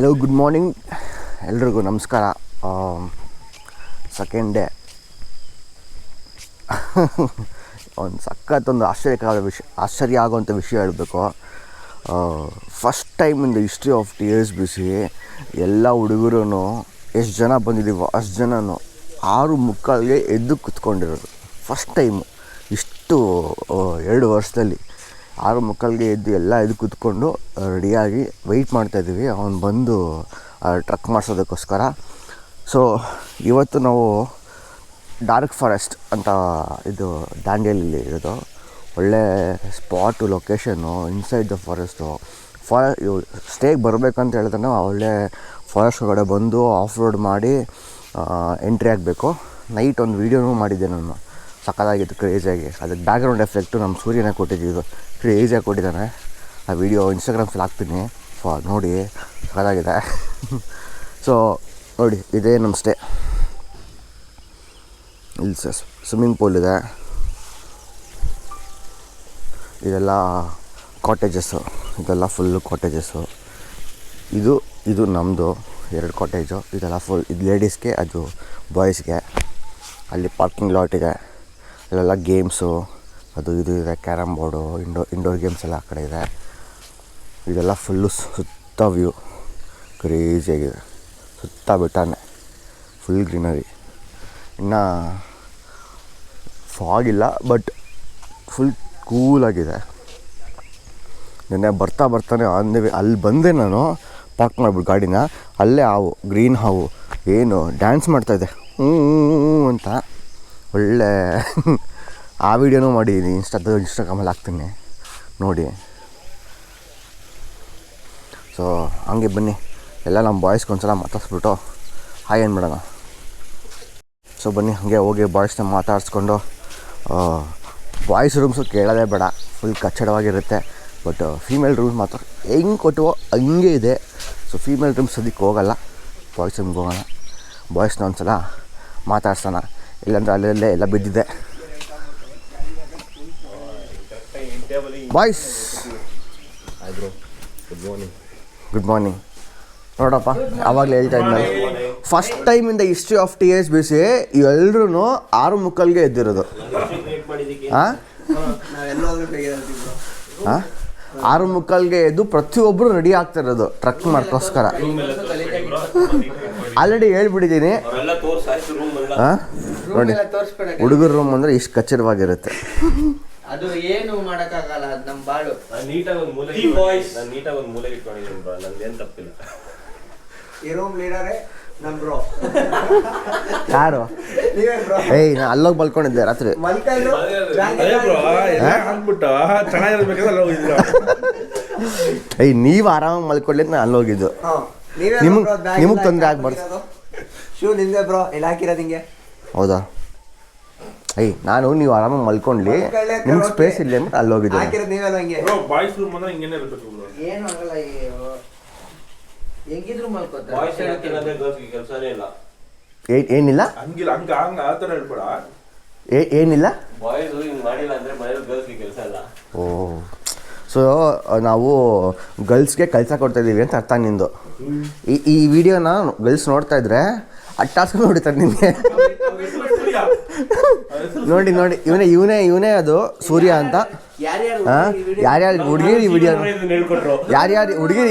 Hello, good morning ಎಲ್ರಿಗೂ ನಮಸ್ಕಾರ. Second day ಒಂದು ಸಖತ್ತೊಂದು ಆಶ್ಚರ್ಯ ಆಗೋವಂಥ ವಿಷಯ ಹೇಳಬೇಕು. First time in the history of T S B C ಎಲ್ಲ ಹುಡುಗರು ಎಷ್ಟು ಜನ ಬಂದಿದ್ದೀವೋ ಅಷ್ಟು ಜನನು 6:45ಗೆ ಎದ್ದು ಕೂತ್ಕೊಂಡಿರೋದು ಫಸ್ಟ್ ಟೈಮು. ಇಷ್ಟು 2 ವರ್ಷದಲ್ಲಿ 6:45ಗೆ ಎದ್ದು ಎದ್ದು ಕೂತ್ಕೊಂಡು ರೆಡಿಯಾಗಿ ವೆಯ್ಟ್ ಮಾಡ್ತಾಯಿದ್ದೀವಿ ಅವನು ಬಂದು ಟ್ರಕ್ ಮಾಡಿಸೋದಕ್ಕೋಸ್ಕರ. ಸೊ ಇವತ್ತು ನಾವು ಡಾರ್ಕ್ ಫಾರೆಸ್ಟ್ ಅಂತ ಇದು ದಾಂಡೇಲಿ ಇರೋದು ಒಳ್ಳೆ spot, location inside the forest. ಸ್ಟೇಗೆ ಬರಬೇಕಂತ ಹೇಳಿದ್ರೆ ನಾವು ಒಳ್ಳೆ ಫಾರೆಸ್ಟ್ ಒಳಗಡೆ ಬಂದು ಆಫ್ ರೋಡ್ ಮಾಡಿ ಎಂಟ್ರಿ ಆಗಬೇಕು. ನೈಟ್ ಒಂದು ವೀಡಿಯೋನೂ ಮಾಡಿದ್ದೆ ನಾನು, ಸಕ್ಕತ್ತಾಗಿತ್ತು, ಕ್ರೇಜಿಯಾಗಿ. ಅದಕ್ಕೆ ಬ್ಯಾಕ್ಗ್ರೌಂಡ್ ಎಫೆಕ್ಟು ನಮ್ಮ ಸೂರ್ಯನೇ ಕೊಟ್ಟಿದ್ದು, ಕ್ರೇಜಿಯಾಗಿ ಕೊಟ್ಟಿದ್ದಾನೆ. ಆ ವಿಡಿಯೋ ಇನ್ಸ್ಟಾಗ್ರಾಮ್ಸಲ್ಲಿ ಹಾಕ್ತೀನಿ, ನೋಡಿ, ಸಕ್ಕತ್ತಾಗಿದೆ. ಸೊ ನೋಡಿ, ಇದೇ ನಮ್ಮ ಸ್ಟೇ. ಇಲ್ಲಿ ಸ್ವಿಮ್ಮಿಂಗ್ ಪೂಲ್ ಇದೆ, ಇದೆಲ್ಲ ಕಾಟೇಜಸ್ಸು, ಇದೆಲ್ಲ ಫುಲ್ಲು ಕಾಟೇಜಸ್ಸು. ಇದು ನಮ್ಮದು 2 ಕಾಟೇಜು. ಇದೆಲ್ಲ ಫುಲ್, ಇದು ಲೇಡೀಸ್ಗೆ, ಅದು ಬಾಯ್ಸ್ಗೆ. ಅಲ್ಲಿ ಪಾರ್ಕಿಂಗ್ ಲಾಟ್ ಇದೆ, ಅಲ್ಲೆಲ್ಲ ಗೇಮ್ಸು ಅದು ಇದು ಇದೆ, ಕ್ಯಾರಮ್ ಬೋರ್ಡು, ಇಂಡೋರ್ ಗೇಮ್ಸ್ ಎಲ್ಲ ಆ ಕಡೆ ಇದೆ. ಇದೆಲ್ಲ ಫುಲ್ಲು ಸುತ್ತ ವ್ಯೂ ಕ್ರೇಜಿಯಾಗಿದೆ, ಸುತ್ತ ಬೆಟ್ಟನೇ, ಫುಲ್ ಗ್ರೀನರಿ. ಇನ್ನು ಫಾಗಿಲ್ಲ, ಬಟ್ ಫುಲ್ ಕೂಲಾಗಿದೆ. ನೆನ್ನೆ ಬರ್ತಾನೆ ಅಲ್ಲಿ ಬಂದೆ ನಾನು, ಪಾರ್ಕ್ ಮಾಡಿಬಿಟ್ಟು ಗಾಡಿನ. ಅಲ್ಲೇ ಹಾವು, ಗ್ರೀನ್ ಹಾವು ಏನು ಡ್ಯಾನ್ಸ್ ಮಾಡ್ತಾಯಿದ್ದೆ ಅಂತ. ಒಳ್ಳೆ ಆ ವಿಡಿಯೋನೂ ಮಾಡಿದ್ದೀನಿ, ಇನ್ಸ್ಟಾಗ್ರಾಮಲ್ಲಿ ಹಾಕ್ತೀನಿ ನೋಡಿ. ಸೊ ಹಂಗೆ ಬನ್ನಿ, ಎಲ್ಲ ನಮ್ಮ ಬಾಯ್ಸ್ಗೆ ಒಂದ್ಸಲ ಮಾತಾಡ್ಸ್ಬಿಟ್ಟು ಹಾಯ್ ಏನು ಮಾಡೋಣ. ಸೊ ಬನ್ನಿ, ಹಾಗೆ ಹೋಗಿ ಬಾಯ್ಸ್ನ ಮಾತಾಡಿಸ್ಕೊಂಡು. ಬಾಯ್ಸ್ ರೂಮ್ಸು ಕೇಳೋದೇ ಬೇಡ, ಫುಲ್ ಕಚ್ಚಡವಾಗಿರುತ್ತೆ. ಬಟ್ ಫೀಮೇಲ್ ರೂಮ್ಸ್ ಮಾತ್ರ ಹೆಂಗೆ ಕೊಟ್ಟವೋ ಹಂಗೆ ಇದೆ. ಸೊ ಫೀಮೇಲ್ ರೂಮ್ಸ್ ಅದಕ್ಕೆ ಹೋಗಲ್ಲ, ಬಾಯ್ಸ್ ರೂಮ್ಗೆ ಹೋಗೋಣ. ಬಾಯ್ಸ್ನ ಒಂದ್ಸಲ ಮಾತಾಡ್ಸೋಣ, ಇಲ್ಲಾಂದರೆ ಅಲ್ಲೇ ಎಲ್ಲ ಬಿದ್ದಿದೆ. Boys good morning. ನೋಡಪ್ಪ, ಆವಾಗಲೇ ಹೇಳ್ತಾ ಇದ್ನಲ್ಲ, first time in the history of T S B C ಎಲ್ಲರೂ 6:45ಗೆ ಎದ್ದಿರೋದು. 6:45ಗೆ ಎದ್ದು ಪ್ರತಿಯೊಬ್ಬರು ರೆಡಿ ಆಗ್ತಿರೋದು ಟ್ರಕ್ ಮಾಡೋಕ್ಕೋಸ್ಕರ. ಆಲ್ರೆಡಿ ಹೇಳ್ಬಿಟ್ಟಿದ್ದೀನಿ ನೋಡಿ, ಹುಡುಗರ ರೂಮ್ ಅಂದರೆ ಇಷ್ಟು ಕಚ್ಚಡವಾಗಿರುತ್ತೆ. ಅದು ಏನು ಮಾಡಕ್ಕಾಗಲ್ಲ, ಅದು ನಮ್ಮ ಬಾಳು. ನೀಟಾಗಿ ಒಂದು ಮೂಲೆಗೆ ಇಟ್ಕೊಂಡಿದ್ದೀನಿ ಬ್ರೋ, ನಂದೇನು ತಪ್ಪಿಲ್ಲ. ಈ ರೂಮ್ ಲೀಡರೇ ನಮ್ಮ ಬ್ರೋ. ಯಾರು? ನೀವೇ ಬ್ರೋ. ಏಯ್, ನಾನು ಅಲ್ಲೋಗಿ ಮಲ್ಕೊಂಡಿದ್ದೆ ರಾತ್ರಿ. ಮಲ್ಕೊಂಡು ಅಂದ್ಬಿಟ್ಟು ಚೆನ್ನಾಗಿರ್ಬೇಕಂದ್ರೆ ಅಲ್ಲಿ ಹೋಗಿದ್ರು. ಏಯ್, ನೀವು ಆರಾಮಾಗಿ ಮಲ್ಕೊಳ್ಳಿ ಅಂತ ನಾನು ಅಲ್ಲೋಗಿದ್ದು. ನಿಮಗೆ ತೊಂದರೆ ಆಗ್ಬಾರ್ದು. ಶೂ ನಿಂದೆ ಬ್ರೋ, ಎಲ್ಲ ಹಾಕಿರೋದು ಹಿಂಗೆ. ಹೌದಾ? ಏಯ್, ನಾನು ನೀವು ಆರಾಮಾಗಿ ಮಲ್ಕೊಂಡ್ಲಿ, ನಿಮ್ಗೆ ಸ್ಪೇಸ್ ಇಲ್ಲ ಅಂತ ಅಲ್ಲೋಗಿದ್ದೆ. ಹಾಕಿರೋದು ನೀವೆಲ್ಲ ಹಂಗೆ. ಬಾಯ್ಸ್ ರೂಮ್ ಅಂದ್ರೆ ಹಿಂಗೇನೆ ಇರಬೇಕು ಬ್ರೋ. ಏನು ಆಗಲ್ಲ, ಹೆಂಗಿದ್ರು ಮಲ್ಕೋತಾರೆ. ಬಾಯ್ಸ್ ಹೇಳೋದೇ ಕೆಲಸನೇ ಇಲ್ಲ. ಏನಿಲ್ಲ ಹಂಗಿಲ್ಲ, ಹಂಗ ಆ ಥರ ಹೇಳ್ಬೇಡ. ಏನಿಲ್ಲ, ಬಾಯ್ಸ್ ಹಿಂಗೆ ಮಾಡಿಲ್ಲ ಅಂದರೆ ಮನೇಲಿ ಗರ್ಲ್ಸ್ಗೆ ಕೆಲಸ ಇಲ್ಲ. ಓ, ಸೊ ನಾವು ಗರ್ಲ್ಸ್ಗೆ ಕೆಲಸ ಕೊಡ್ತಾಯಿದ್ದೀವಿ ಅಂತ ಅರ್ಥ ನಿಂದು. ಈ ವಿಡಿಯೋನ ಗರ್ಲ್ಸ್ ನೋಡ್ತಾ ಇದ್ರೆ ಅಟ್ಟಾಸ್ಕೊಂಡು ನೋಡಿತಾರೆ ನಿಮಗೆ. ನೋಡಿ ಇವನೇ ಅದು ಸೂರ್ಯ ಅಂತ. ಯಾರ್ಯಾರು ಹುಡುಗಿರು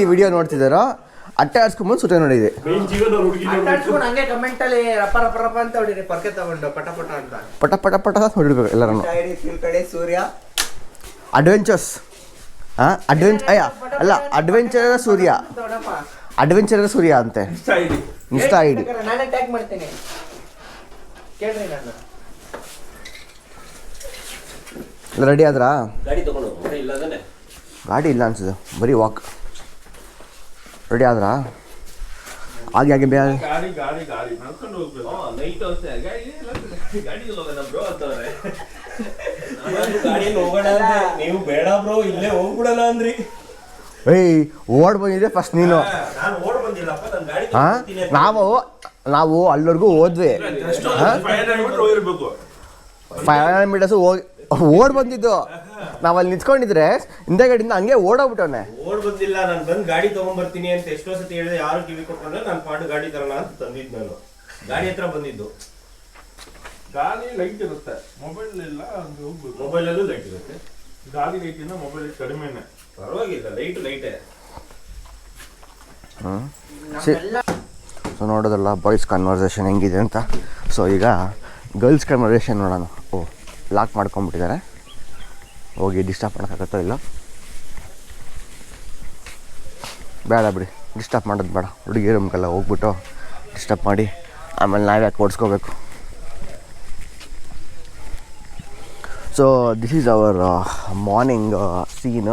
ಈ ವಿಡಿಯೋ ನೋಡ್ತಿದ್ದಾರೋ ಅಟ್ಟೆ ಆಡ್ಸ್ಕೊಂಬಂದು ಸುತ್ತ ನೋಡಿದೆ. ಹಂಗೆ ಕಮೆಂಟ್ ಅಲ್ಲಿ ರಪ್ಪ ರಪ್ಪ ರಪ್ಪ ಅಂತ ಹೊಡಿರಿ, ಪರ್ಕೆ ತಗೊಂಡು ಪಟ ಪಟ ಅಂತ ಪಟ ನೋಡಿರ್ಬೇಕು ಎಲ್ಲರೂ. ಕಡೆ ಸೂರ್ಯ ಅಡ್ವೆಂಚರ್ಸ್, ಅಡ್ವೆಂಚರ್ ಸೂರ್ಯ, ಅಡ್ವೆಂಚರ್ ಸೂರ್ಯ ಅಂತೆ ಇನ್ಸ್ಟಾ ಐಡಿ. ನಾನೇ ಟ್ಯಾಗ್ ಮಾಡ್ತೀನಿ, ಕೇಳ್ರಿ. ನಾನು ರೆಡಿ ಆದ್ರಾ? ಗಾಡಿ ತಗೊಂಡು ಇಲ್ಲ, ಗಾಡಿ ಇಲ್ಲ ಅನ್ಸುತ್ತೆ, ಬರೀ ವಾಕ್. ರೆಡಿ ಆದ್ರಾ? ಹಾಗೆ ಬೇಗ ಗಾಡಿ ನಡ್ಕೊಂಡು ಹೋಗ್ಬೇಕು. ನೈಟ್ ಗಾಡಿ ಹೋಗೋಣ ಬ್ರೋ ಅಂತವ್ರೆ. ಗಾಡಿಯಲ್ಲಿ ಹೋಗೋಣ ಅಂದ್ರೆ ನೀವು ಬೇಡ ಬ್ರೋ, ಇಲ್ಲೇ ಹೋಗ್ಬಿಡಲ್ಲ ಅಂದ್ರಿ. ಏಯ್, ಓಡ್ ಬಂದಿದೆ ಫಸ್ಟ್ ನೀನು. ನಾನು ಓಡ್ ಬಂದಿಲ್ಲಪ್ಪ, ನನ್ನ ಗಾಡಿ ನಾವು ಅಲ್ಲಿವರೆಗೂ ಹೋದ್ವಿ. 500 ಮೀಟರ್ಸ್ ಹೋಗಿರ್ಬೇಕು. 500 ಮೀಟರ್ಸ್ ಹೋಗಿ ಓಡ್ ಬಂದಿದ್ದು. ನಾವಲ್ಲಿ ನಿಂತ್ಕೊಂಡಿದ್ರೆ ಹಿಂದೆಗಡೆಯಿಂದ ಹಂಗೆ ಓಡೋಗ್ಬಿಟ್ಟವನೆ. ಓಡ್ ಬಂದಿಲ್ಲ, ನಾನು ಬಂದು ಗಾಡಿ ತಗೊಂಡ್ಬರ್ತೀನಿ ಅಂತ ಎಷ್ಟೋ ಸತಿ ಹೇಳಿದೆ, ಯಾರು ಕಿವಿ ಕೊಟ್ಕೊಂಡ್ರೆ ನಾನು ಪಾಡು ಗಾಡಿ ತರೋಣ ಅಂತ ತಂದಿದ್ದು. ನಾನು ಗಾಡಿ ಹತ್ರ ಬಂದಿದ್ದು. ಗಾಡಿ ಲೈಟ್ ಇರುತ್ತೆ, ಮೊಬೈಲ್ ಇಲ್ಲ. ಮೊಬೈಲಲ್ಲೂ ಲೈಟ್ ಇರುತ್ತೆ. ಗಾಡಿ ಲೈಟಿಂದ ಮೊಬೈಲ್ ಕಡಿಮೆನೆ. ಪರವಾಗಿಲ್ಲ, ಲೈಟೇ. ಸೊ ನೋಡೋದಲ್ಲ ಬಾಯ್ಸ್ ಕನ್ವರ್ಸೇಷನ್ ಹೆಂಗಿದೆ ಅಂತ. ಸೊ ಈಗ ಗರ್ಲ್ಸ್ ಕನ್ವರ್ಸೇಷನ್ ನೋಡೋಣ. ಲಾಕ್ ಮಾಡ್ಕೊಂಬಿಟ್ಟಿದ್ದಾರೆ, ಹೋಗಿ ಡಿಸ್ಟರ್ಬ್ ಮಾಡೋಕ್ಕಾಗತ್ತೋ ಇಲ್ಲ. ಬೇಡ ಬಿಡಿ, ಡಿಸ್ಟರ್ಬ್ ಮಾಡೋದು ಬೇಡ. ಹುಡುಗಿ ರೂಮ್ಗೆಲ್ಲ ಹೋಗ್ಬಿಟ್ಟು ಡಿಸ್ಟರ್ಬ್ ಮಾಡಿ ಆಮೇಲೆ ನಾವೇ ಯಾಕೆ ಓಡಿಸ್ಕೋಬೇಕು. So this is our morning scene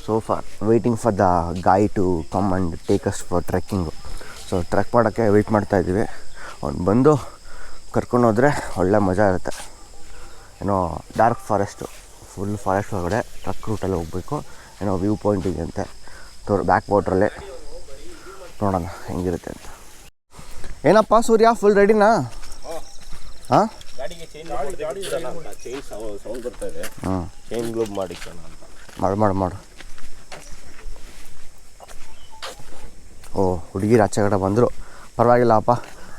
so far, waiting for the guy to come and take us for trekking. So trek ಮಾಡೋಕ್ಕೆ ವೆಯ್ಟ್ ಮಾಡ್ತಾಯಿದ್ದೀವಿ. ಅವ್ನು ಬಂದು ಕರ್ಕೊಂಡೋದ್ರೆ ಒಳ್ಳೆ ಮಜಾ ಇರುತ್ತೆ. ಏನೋ ಡಾರ್ಕ್ ಫಾರೆಸ್ಟು, ಫುಲ್ ಫಾರೆಸ್ಟ್ ಒಳಗಡೆ ಟ್ರಕ್ ರೂಟಲ್ಲಿ ಹೋಗಬೇಕು. ಏನೋ ವ್ಯೂ ಪಾಯಿಂಟ್ ಇದೆ ಅಂತೆ ಬ್ಯಾಕ್ ವಾಟ್ರಲ್ಲೇ. ನೋಡೋಣ ಹೆಂಗಿರುತ್ತೆ ಅಂತ. ಏನಪ್ಪ ಸೂರ್ಯ, ಫುಲ್ ರೆಡಿನಾ? ಹಾಂ, ಗಾಡಿಗೆ ಚೈನ್ ಸೌಂಡ್ ಬರ್ತಾ ಇದೆ. ಚೈನ್ ಗ್ಲೋಬ್ ಮಾಡಿಕ್ಕೋಣ ಅಂತ. ಮಾಡು. ಓ, ಹುಡುಗಿರು ಆಚೆ ಕಡೆ ಬಂದರು, ಪರವಾಗಿಲ್ಲಪ್ಪ.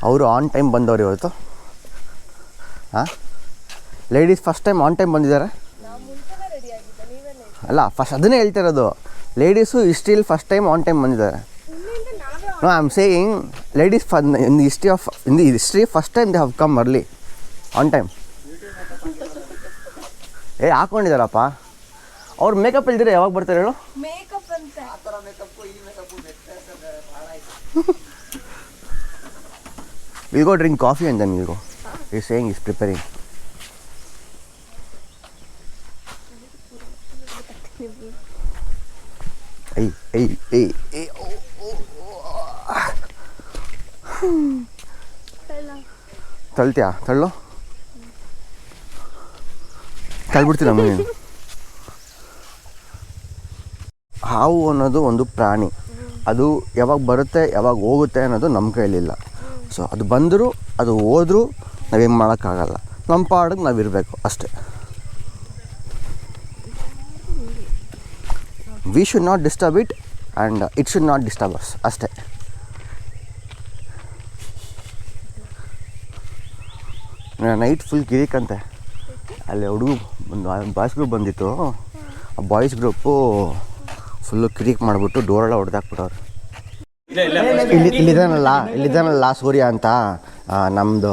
ಅವರು ಆನ್ ಟೈಮ್ ಬಂದವರು ಇವತ್ತು. ಹಾಂ, ladies first time on time ಬಂದಿದ್ದಾರೆ. ಅಲ್ಲ, ಫಸ್ಟ್ ಅದನ್ನೇ ಹೇಳ್ತಿರೋದು. ಲೇಡೀಸು ಹಿಸ್ಟ್ರಿಯಲ್ಲಿ ಫಸ್ಟ್ ಟೈಮ್ ಆನ್ ಟೈಮ್ ಬಂದಿದ್ದಾರೆ. No, I am saying ladies in the history first time they have come early on time. ಹಾಕ್ಕೊಂಡಿದ್ದಾರಪ್ಪ. ಅವ್ರು ಮೇಕಪ್ ಇಲ್ದಿರ ಯಾವಾಗ ಬರ್ತಾರೆ ಹೇಳು? We'll go drink coffee and then we'll go. He's saying he's preparing. Hey. ತಳ್ತೀಯಾ? ತಳ್ಳು, ತಳ್ಬಿಡ್ತೀನಿ ನೀನು. ಹಾವು ಅನ್ನೋದು ಒಂದು ಪ್ರಾಣಿ. ಅದು ಯಾವಾಗ ಬರುತ್ತೆ ಯಾವಾಗ ಹೋಗುತ್ತೆ ಅನ್ನೋದು ನಮ್ಮ ಕೈಲಿಲ್ಲ. ಸೊ ಅದು ಬಂದರೂ ಅದು ಹೋದ್ರೂ ನಾವೇನು ಮಾಡೋಕ್ಕಾಗಲ್ಲ. ನಮ್ಮ ಪಾಡಿಗೆ ನಾವು ಇರಬೇಕು ಅಷ್ಟೇ. We should not disturb it and it should not disturb us ಅಷ್ಟೇ. ನೈಟ್ ಫುಲ್ ಕಿರಿಕಂತೆ. ಅಲ್ಲಿ ಹುಡುಗ ಬಾಯ್ಸ್ ಗ್ರೂಪ್ ಬಂದಿತ್ತು. ಆ ಬಾಯ್ಸ್ ಗ್ರೂಪು ಫುಲ್ಲು ಕಿರಿಕ್ ಮಾಡಿಬಿಟ್ಟು ಡೋರೆಲ್ಲ ಹೊಡೆದಾಕ್ಬಿಟ್ಟವ್ರು. ಇಲ್ಲಿದ್ದಾನಲ್ಲ ಸೂರ್ಯ ಅಂತ. ನಮ್ಮದು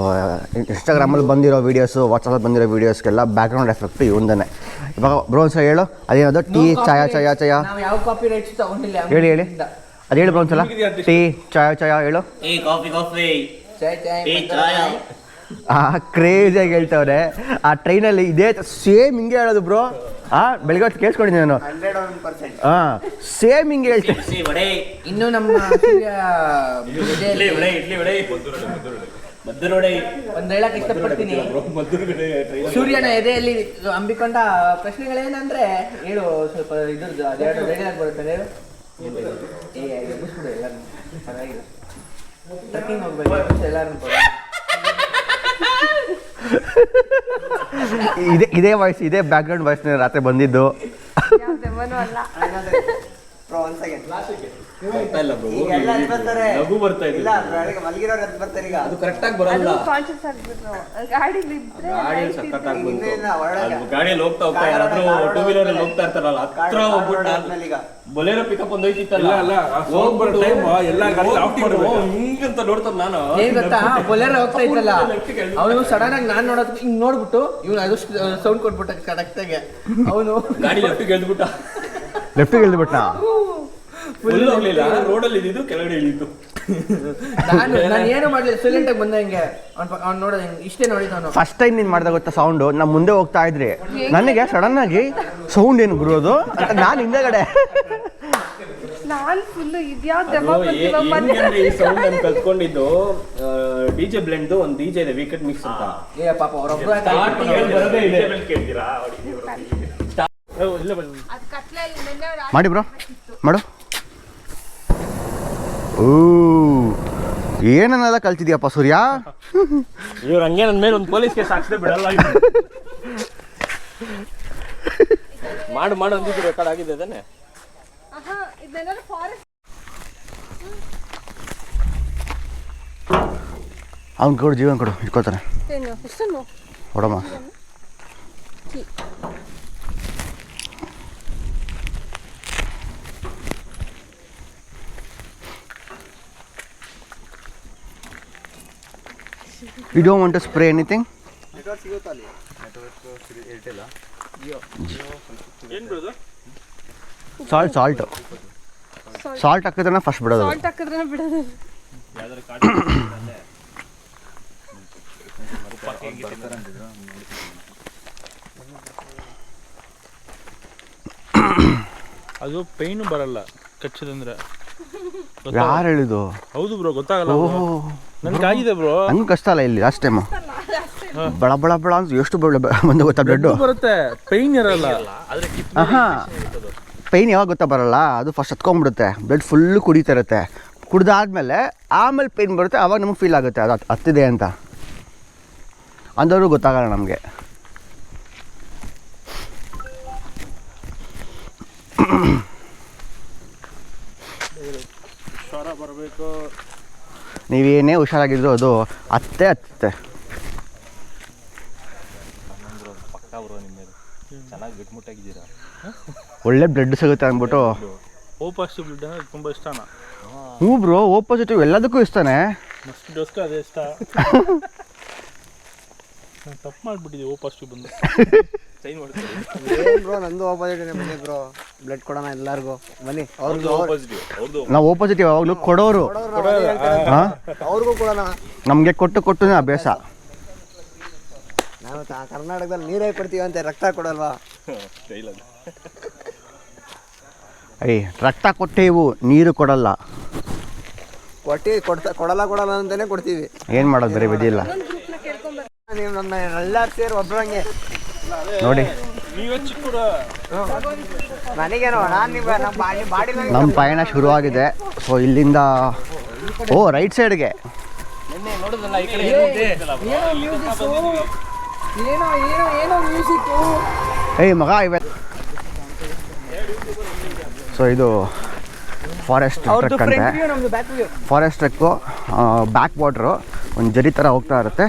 ಇನ್ಸ್ಟಾಗ್ರಾಮಲ್ಲಿ ಬಂದಿರೋ ವೀಡಿಯೋಸು, ವಾಟ್ಸಪ್ಪಲ್ಲಿ ಬಂದಿರೋ ವೀಡಿಯೋಸ್ಗೆಲ್ಲ ಬ್ಯಾಕ್ಗ್ರೌಂಡ್ ಎಫೆಕ್ಟು ಇವಂದನೇ. ಇವಾಗ ಬ್ರೋನ್ಸ್ ಹೇಳು, ಅದೇನದು ಟೀ ಚಾಯ ಹೇಳಿ ಅದು ಹೇಳಿ ಬ್ರೋನ್ಸಲ್ಲ. ಟೀ ಚಾಯ ಹೇಳು. ಕ್ರೇಜಿಯಾಗಿ ಹೇಳ್ತವ್ರೆ. ಆ ಟ್ರೈನಲ್ಲಿ ಇದೇ ಸೇಮ್ ಹಿಂಗೆ ಹೇಳೋದು ಬ್ರೋ. ಬೆಳಗ್ಗೆ ಹೊತ್ತು ಕೇಳಿಸ್ಕೊಂಡಿದ್ದೀನಿ ನಾನು. ಸೇಮ್ ಹಿಂಗೆ ಹೇಳ್ತೇನೆ. ಇನ್ನು ನಮ್ಮ ಒಂದು ಹೇಳಕ್ ಇಷ್ಟಪಡ್ತೀನಿ. ಸೂರ್ಯನ ಎದೆಯಲ್ಲಿ ಅಂಬಿಕೊಂಡ ಪ್ರಶ್ನೆಗಳೇನಂದ್ರೆ ಹೇಳು, ಸ್ವಲ್ಪ ಇದ್ರದ್ದು ಅದೆರಡು ರೆಡಿಯಾಗಿ ಬರುತ್ತೆ ಹೇಳು. ಎಲ್ಲರೂ ಚೆನ್ನಾಗಿದೆ. ಟ್ರೆಕ್ಕಿಂಗ್ ಹೋಗ್ಬೇಕು ಎಲ್ಲರೂ. ಇದೇ ವಾಯ್ಸ್, ಇದೇ ಬ್ಯಾಕ್ಗ್ರೌಂಡ್ ವಾಯ್ಸ್ ರಾತ್ರಿ ಬಂದಿದ್ದು. ಗಾಡಿಯಲ್ಲಿ ಹೋಗ್ತಾ ಯಾರಾದ್ರೂ ಟೂ ವೀಲರ್ ಹೋಗ್ತಾ ಇರ್ತಾರಲ್ಲ, ಹತ್ರ ಹೋಗ್ಬಿಟ್ಟು ಬೊಲೆರೋ ಪಿಕಪ್ ಒಂದು ಹೋಯ್ತಿತ್ತಲ್ಲ, ಹಿಂಗಂತ ನೋಡ್ತಾರ. ನಾನು ಏನ್ ಗೊತ್ತಾ, ಬೊಲೆರೋ ಹೋಗ್ತಾ ಇದ್ದಲ್ಲ, ಅವನು ಸಡನ್ ಆಗಿ ನಾನ್ ನೋಡೋದ್ ಹಿಂಗ್ ನೋಡ್ಬಿಟ್ಟು ಇವ್ನು ಅದು ಸೌಂಡ್ ಕೊಟ್ಬಿಟ್ಟ ಕರೆಕ್ಟ್ ಆಗಿ. ಅವನು ಗಾಡಿ ಲೆಫ್ಟಿಗೆ ಎಳ್ದ್ಬಿಟ್ಟ. ಫುಲ್ ಹೋಗ್ಲಿಲ್ಲ, ರೋಡಲ್ಲಿ ಇದ್ದಿದ್ದು ಕೆಳಗಡೆ ಇಳಿತು. ನಾನು ಏನು ಮಾಡ್ಲಿಲ್ಲ, ಸೈಲೆಂಟ್ ಆಗಿ ಬಂದ. ಹಿಂಗೆ ಅವ್ನು ನೋಡೋದು ಇಷ್ಟೇ ನೋಡಿದ. ಫಸ್ಟ್ ಟೈಮ್ ನೀನು ಮಾಡಿದಾಗ ಗೊತ್ತಾ ಸೌಂಡು, ನಮ್ಮ ಮುಂದೆ ಹೋಗ್ತಾ ಇದ್ರಿ, ನನಗೆ ಸಡನ್ ಆಗಿ ಸೌಂಡ್ ಏನು ಬರೋದು ಅಂತ ನಾನು ಹಿಂದೆಗಡೆ ಕಲ್ತ್ಕೊಂಡಿದ್ದು. ಡಿಜೆ ಬ್ಲೆಂಡ್ ಒಂದು ಡಿಜೆ ಇದೆ, ವೀಕೆಟ್ ಮಿಕ್ಸ್ ಅಂತ. ಪಾಪ ಅವರೊಬ್ಬ ಮಾಡಿ ಬ್ರೋ, ಮಾಡು. ಓ, ಏನನ್ನೆಲ್ಲ ಕಲ್ತಿದ್ಯಪ್ಪ ಸೂರ್ಯ. ಇವ್ರು ಹಂಗೆ ನನ್ನ ಮೇಲೆ ಒಂದು ಪೊಲೀಸ್ ಕೇಸ್ ಹಾಕ್ಸದೆ ಬಿಡಲ್ಲ. ಮಾಡು ಅಂದಿದ್ದು ರೆಕಾರ್ಡ್ ಆಗಿದೆ ಅದೇನೆ. ಇದನ್ನೆಲ್ಲ ಫಾರೆಸ್ಟ್ ಅವ್ನು ಕೊಡು, ಜೀವನ ಕೊಡು, ಇಟ್ಕೋತಾನೆ. ಏನು ಎಷ್ಟನ್ನು ಕೊಡಮ್ಮ. You don't want to spray anything? Salt ಹಾಕಿದ್ರೆ ಫಸ್ಟ್ ಬಿಡೋದು. ಸಾಲ್ಟ್ ಹಾಕಿದ್ರೆ ಬಿಡೋದು. ಅದು ಪೈನು ಬರಲ್ಲ ಕಚ್ಚದಂದ್ರೆ. ಯಾರು ಹೇಳಿದ್ದು? ಹೌದು ಬ್ರೋ, ಗೊತ್ತಾಗಲ್ಲ. ಓಹೋ, ನನ್ಗಾಗಿದೆ ಬ್ರೋ. ಹಂಗೆ ಕಷ್ಟ ಅಲ್ಲ ಇಲ್ಲಿ ಲಾಸ್ಟ್ ಟೈಮು. ಬಳ ಬಳ ಬಳ ಅಂತ ಎಷ್ಟು ಬಂದು ಗೊತ್ತಾ ಬ್ಲಡ್ಡು ಬರುತ್ತೆ, ಪೈನ್ ಇರಲ್ಲ. ಹಾಂ, ಪೈನ್ ಯಾವಾಗ ಗೊತ್ತಾ ಬರಲ್ಲ, ಅದು ಫಸ್ಟ್ ಹತ್ಕೊಂಡ್ಬಿಡುತ್ತೆ, ಬ್ಲಡ್ ಫುಲ್ಲು ಕುಡಿತಾ ಇರುತ್ತೆ. ಕುಡ್ದಾದ್ಮೇಲೆ ಆಮೇಲೆ ಪೈನ್ ಬರುತ್ತೆ, ಆವಾಗ ನಮಗೆ ಫೀಲ್ ಆಗುತ್ತೆ ಅದು ಹತ್ತಿದೆ ಅಂತ. ಅಂದವರು ಗೊತ್ತಾಗಲ್ಲ ನಮಗೆ. ಬರಬೇಕು. ನೀವೇನೇ ಹುಷಾರಾಗಿದ್ರು ಅದು ಹತ್ತೆ. ಚೆನ್ನಾಗಿ ಗಟ್ಟಿಮುಟ್ಟಾಗಿದ್ದೀರಾ. ಒಳ್ಳೆ ಬ್ಲಡ್ ಸಿಗುತ್ತೆ ಅಂದ್ಬಿಟ್ಟು. ಓ ಪಾಸಿಟಿವ್ ಬ್ಲಡ್ ಅಂದ್ರೆ ತುಂಬ ಇಷ್ಟನಾ? ಹ್ಞೂ ಬ್ರೋ, ಓ ಪಾಸಿಟಿವ್ ಎಲ್ಲದಕ್ಕೂ ಇಷ್ಟನೇ. ಮಸ್ಟ್ ಡೋಸ್ಗೆ ಅದೇ ಇಷ್ಟ. ತಪ್ಪು ಮಾಡಿಬಿಟ್ಟಿದ್ದೆ ಓ ಪಾಸಿಟಿವ್ ಬಂದು. ಚೈನ್ ಮಾಡ್ತೀವಿ ಬ್ರೋ, ನಂದು ಆಪೋಸಿಟ್ ಬನ್ನಿ ಬ್ರೋ, ಬ್ಲಡ್ ಕೊಡೋಣ ಎಲ್ಲರಿಗೂ ಬನ್ನಿ. ನಾವು ಓ ಪಾಸಿಟಿವ್ ಯಾವಾಗಲೂ ಕೊಡೋರು. ಹಾಂ, ಅವ್ರಿಗೂ ಕೊಡೋಣ. ನಮಗೆ ಕೊಟ್ಟು ಅಭ್ಯಾಸ. ನಾವು ಕರ್ನಾಟಕದಲ್ಲಿ ನೀರೇ ಕೊಡ್ತೀವಿ ಅಂತ ರಕ್ತ ಕೊಡಲ್ವಾ? ರಕ್ತ ಕೊಟ್ಟೇವು, ನೀರು ಕೊಡಲ್ಲ. ಕೊಡಲ್ಲ ಅಂತಾನೆ ಕೊಡ್ತೀವಿ. ಏನು ಮಾಡೋದು, ಬರೀ ವಿಧಿಯಿಲ್ಲ. ನೀವು ನಮ್ಮ ಎಲ್ಲಾರು ಸೇರಿ ಒಬ್ರಂಗೆ ನೋಡಿ, ನೀವೇ ಚಿಕ್ಕೂರ. ನನಗೇನೋ ನಾನು ನಮ್ಮ ಬಾಡಿ ನಮ್ಮ ಪಯಣ ಶುರುವಾಗಿದೆ. ಸೊ ಇಲ್ಲಿಂದ ರೈಟ್ ಸೈಡ್ಗೆ ನೋಡಿದ್ರಲ್ಲ ಈ ಕಡೆ ಏನೋ ಮ್ಯೂಸಿಕ್ಕು. ಮಗ ಇವೆ. ಸೊ ಇದು ಫಾರೆಸ್ಟ್ ಟ್ರೆಕ್ ಅಂತೆ. ಫಾರೆಸ್ಟ್ ಟ್ರೆಕ್ಕು ಬ್ಯಾಕ್ ವಾಟ್ರು ಒಂದು ಜರಿ ಥರ ಹೋಗ್ತಾ ಇರುತ್ತೆ.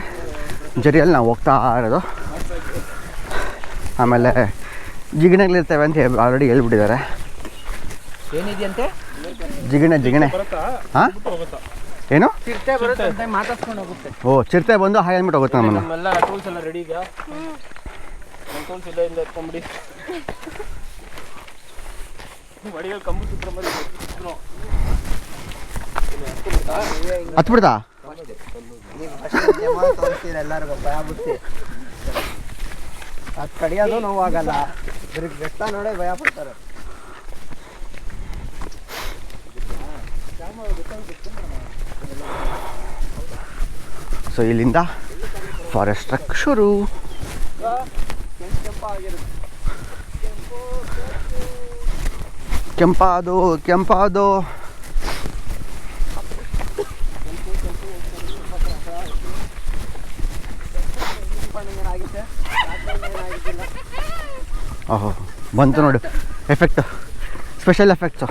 ಜರಿಯಲ್ಲಿ ನಾವು ಹೋಗ್ತಾ ಇರೋದು. ಆಮೇಲೆ ಜಿಗಣೆಗಳಿರ್ತವೆ ಅಂತ ಆಲ್ರೆಡಿ ಹೇಳ್ಬಿಟ್ಟಿದ್ದಾರೆ. ಏನಿದೆಯಂತೆ? ಜಿಗಣೆ. ಹಾಂ, ಏನು? ಚಿರತೆ ಬರುತ್ತೆ ಅಂತ ಮಾತಾಡ್ಸ್ಕೊಂಡು ಹೋಗುತ್ತೆ. ಚಿರತೆ ಬಂದು ಹಾಯ್ ಅಂದ್ಬಿಟ್ಟು ಹೋಗುತ್ತೆ ನಮ್ಮನ್ನು. ನಮ್ಮೆಲ್ಲ ಟೂಲ್ಸ್ ಎಲ್ಲ ರೆಡಿ ಈಗ. ನಮ್ಮ ಟೂಲ್ಸ್ ಇಲ್ಲ ಇಂದ ಎತ್ಕೊಂಬಿಡಿ. ಮಡಿಯಲ್ಲಿ ಕಂಬು ಸುತ್ತ ಹತ್ಬಿಡ್ತಾ? ನೀವು ತೋರಿಸ್ತೀರ ಎಲ್ಲರಿಗೂ ಭಯ ಬಿಡ್ತಿ. ಅದು ಕಡಿಯೋದು ನೋವಾಗಲ್ಲ, ಬರೀ ಬೆಟ್ಟ ನೋಡೇ ಭಯ ಪಡ್ತಾರೆ. ಸೊ ಇಲ್ಲಿಂದ ಫಾರೆಸ್ಟ್ ಟ್ರೆಕ್ ಶುರು. ಕೆಂಪಾದು ಓಹೋ, ಬಂತು ನೋಡಿ ಎಫೆಕ್ಟು, ಸ್ಪೆಷಲ್ ಎಫೆಕ್ಟ್ಸು.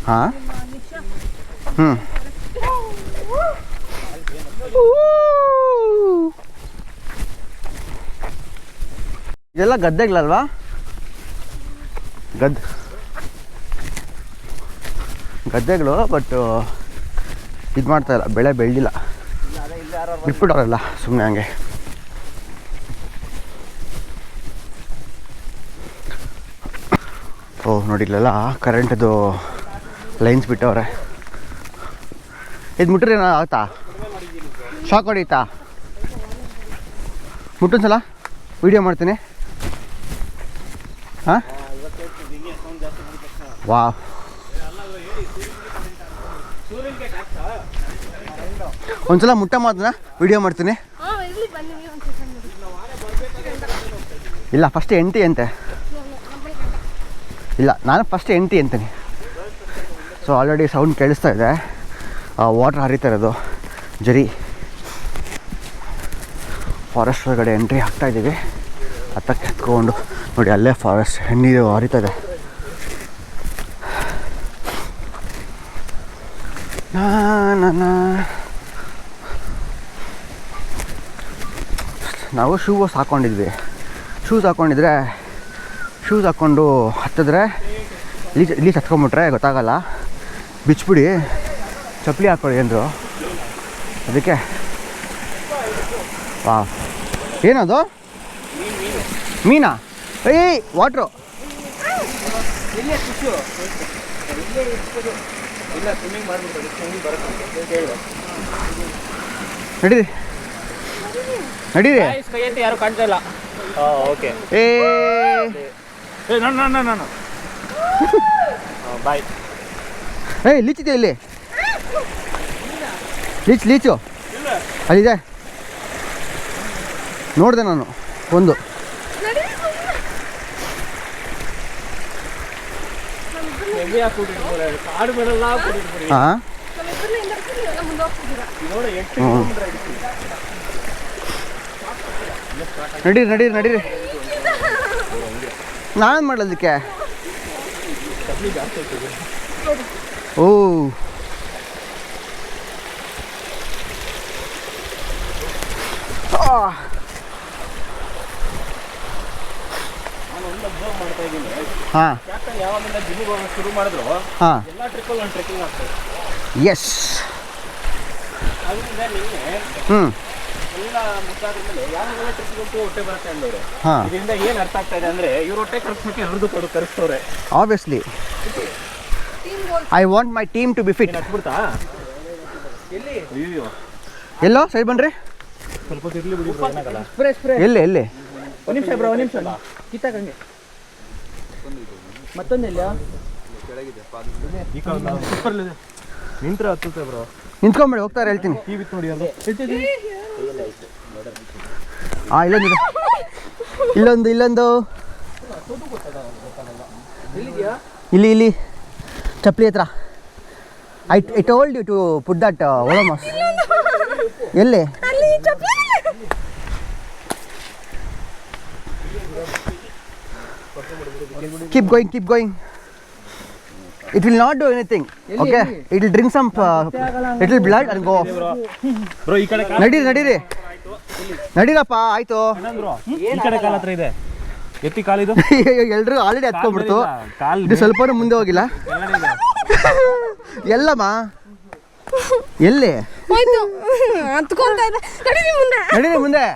ಹಾಂ, ಇದೆಲ್ಲ ಗದ್ದೆಗಳಲ್ವಾ? ಗದ್ದೆಗಳು, ಬಟ್ ಇದು ಮಾಡ್ತಾಯಿಲ್ಲ, ಬೆಳೆ ಬೆಳೆದಿಲ್ಲ, ಬಿಟ್ಬಿಟ್ಟವ್ರಲ್ಲ ಸುಮ್ಮನೆ ಹಂಗೆ. ನೋಡಿ ಇಲ್ಲೆಲ್ಲ ಕರೆಂಟ್ದು ಲೈನ್ಸ್ ಬಿಟ್ಟವ್ರೆ. ಇದು ಮುಟ್ರೆ ಏನೋ ಆಗುತ್ತಾ? ಶಾಕ್ ಹೊಡೀತಾ? ಮುಟ್ಟೊಂದ್ಸಲ ವಿಡಿಯೋ ಮಾಡ್ತೀನಿ. ಹಾಂ, ವಾ, ಒಂದ್ಸಲ ಮುಟ್ಟ ಮಾತನ್ನ ವಿಡಿಯೋ ಮಾಡ್ತೀನಿ. ಇಲ್ಲ, ಫಸ್ಟ್ ಎಂಟಿ ಅಂತೆ. ಇಲ್ಲ, ನಾನು ಫಸ್ಟ್ ಎಂಟಿ ಅಂತೀನಿ. ಸೊ ಆಲ್ರೆಡಿ ಸೌಂಡ್ ಕೇಳಿಸ್ತಾ ಇದೆ, ವಾಟ್ರ್ ಹರಿತಾ ಇರೋದು, ಜರಿ ಫಾರೆಸ್ಟ್ ಒಳಗಡೆ ಎಂಟ್ರಿ ಆಗ್ತಾ ಇದ್ದೀವಿ. ಹತ್ತಕ್ಕೆ ಎತ್ಕೊಂಡು ನೋಡಿ, ಅಲ್ಲೇ ಫಾರೆಸ್ಟ್ ನೀರು ಹರಿತದೆ. ನಾವು ಶೂಸ್ ಹಾಕ್ಕೊಂಡಿದ್ವಿ. ಶೂಸ್ ಹಾಕ್ಕೊಂಡು ಹತ್ತಿದ್ರೆ ಲೀಚ್ ಹತ್ಕೊಂಡ್ಬಿಟ್ರೆ ಗೊತ್ತಾಗಲ್ಲ. ಬಿಚ್ಬಿಡಿ, ಚಪ್ಪಲಿ ಹಾಕ್ಕೊಳ್ಳಿ ಅಂದರು. ಅದಕ್ಕೆ ವಾ, ಏನದು ಮೀನಾ? ಏಯ್ ವಾಟ್ರು ಇಲ್ಲೇ ಖುಷಿ ಇಲ್ಲೇ ಇಟ್ಬೋದು. ಇಲ್ಲ ಸ್ವಿಮ್ಮಿಂಗ್ ಮಾಡ್ಬಿಡ್ಬೋದು, ಸ್ವಿಮ್ಮಿಂಗ್ ಬರುತ್ತೆ ಹೇಳುವ. ನಡೀರಿ. ಕೈ ಅಂತ ಯಾರು ಕಾಣ್ತಾ ಇಲ್ಲ. ಓಕೆ. ನಾನು ಬಾಯ್. ಲೀಚಿದೆ ಇಲ್ಲಿ, ಲೀಚು ಅಲ್ಲಿದೆ, ನೋಡಿದೆ ನಾನು ಒಂದು. ಕಾಡು ಬಿಡಲ್ಲ. ಹಾಂ, ನಡೀರಿ. ನಾವೇನು ಮಾಡಲಿಕ್ಕೆ? ಓ, ಹಾಂ, ಯಾವಾಗಿಂದ ಜಿಮ್ಗೆ ಹೋಗೋಕೆ ಶುರು ಮಾಡಿದ್ರು ಹಾಂ, ಎಲ್ಲ ಟ್ರಿಪ್ಪಲ್ಲಿ ಒಂದು ಟ್ರೆಕ್ಕಿಂಗ್ ಆಗ್ತದೆ. ಎಸ್. ಅದರಿಂದ ನಿನ್ನೆ ಎಲ್ಲ ಮುಟ್ಟಾದ್ಮೇಲೆ ಯಾವಾಗೆಲ್ಲ ಟ್ರಿಪ್ಗೆ ಹೋಗ್ತು ಹೊಟ್ಟೆ ಬರುತ್ತೆ ಅಂದವ್ರೆ. ಹಾಂ, ಇದರಿಂದ ಏನು ಅರ್ಥ ಆಗ್ತಾ ಇದೆ ಅಂದರೆ ಇವ್ರು ಹೊಟ್ಟೆ ಕರ್ಸ್ಬೇಕು, ಎಲ್ಲರದ್ದು ಕರೆಸ್ತವ್ರೆ. Obviously I want my team to be fit. ಹತ್ಬಿಡ್ತಾ ಎಲ್ಲಿ? ಅಯ್ಯೋ, ಎಲ್ಲೋ ಸೈಡ್ ಬನ್ರಿ. ಸ್ವಲ್ಪ ತಿರ್ಲಿ ಬಿಡಿ, ಏನಾಗಲ್ಲ. ಎಲ್ಲಿ ಒಂದು ನಿಮಿಷ ಬ್ರೋ, ಒಂದು ನಿಮಿಷ ಕಿತ್ತಾಕಂಗೆ. ಮತ್ತೊಂದಿಲ್ಲ ನಿಂತ್ರೆ ಹತ್ತುತ್ತೆ ಬ್ರೋ. ನಿಂತ್ಕೊಂಬೇಡಿ, ಹೋಗ್ತಾರೆ ಹೇಳ್ತೀನಿ. ಟಿವಿತ್ ನೋಡಿ ಅದು. ಹಾಂ, ಇಲ್ಲೊಂದು ಇಲ್ಲಿ ಚಪ್ಪಲಿ ಹತ್ರ. I told you to put that ಒಳಮಾಸ್. ಎಲ್ಲಿ? Keep going. It will not do anything. Okay? It will drink some little blood and go off. Bro ಈ ಕಡೆ ನಡೀರಪ್ಪ, ಆಯ್ತು. ಈ ಕಡೆ ಕಾಲ ಹತ್ರ ಇದೆ. ಎತ್ತಿ ಕಾಲಿದು. ಎಲ್ರು ಆಲ್ರೆಡಿ ಹತ್ಕೊಂಡ್ಬಿಡ್ತು. ಇದು ಸ್ವಲ್ಪ ಮುಂದೆ ಹೋಗಿಲ್ಲ. ಎಲ್ಲಮ್ಮ ಎಲ್ಲಿ? ನಡೀರಿ ಮುಂದೆ.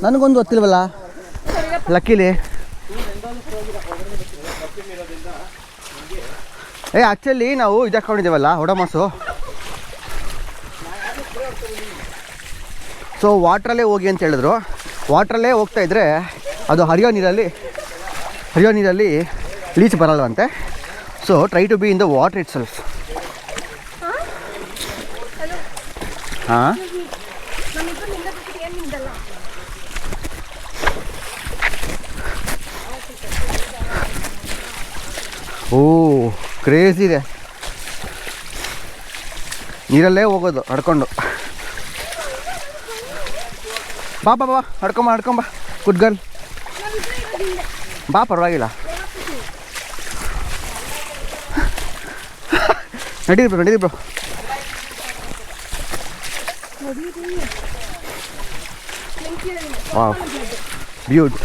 ನನಗೊಂದು ಗೊತ್ತಿಲ್ವಲ್ಲ, ಲಕ್ಕಿಲಿ. ಆ್ಯಕ್ಚುಲಿ ನಾವು ಇದು ಹಾಕೊಂಡಿದ್ದೇವಲ್ಲ ಒಡಮಾಸು. ಸೊ ವಾಟ್ರಲ್ಲೇ ಹೋಗಿ ಅಂತ ಹೇಳಿದ್ರು. ವಾಟ್ರಲ್ಲೇ ಹೋಗ್ತಾಯಿದ್ರೆ ಅದು ಹರಿಯೋ ನೀರಲ್ಲಿ ಲೀಚ್ ಬರಲ್ವಂತೆ. So try to be in the water itself. ಹಾಂ, ಓ ಕ್ರೇಜ್ ಇದೆ. ನೀರಲ್ಲೇ ಹೋಗೋದು ಹಡ್ಕೊಂಡು. ಬಾ ಹಡ್ಕೊಂಬ. ಗುಡ್ ಗರ್ಲ್, ಬಾ, ಪರವಾಗಿಲ್ಲ. ನಡೀರಿ ಬ್ರೋ. Wow, beauty.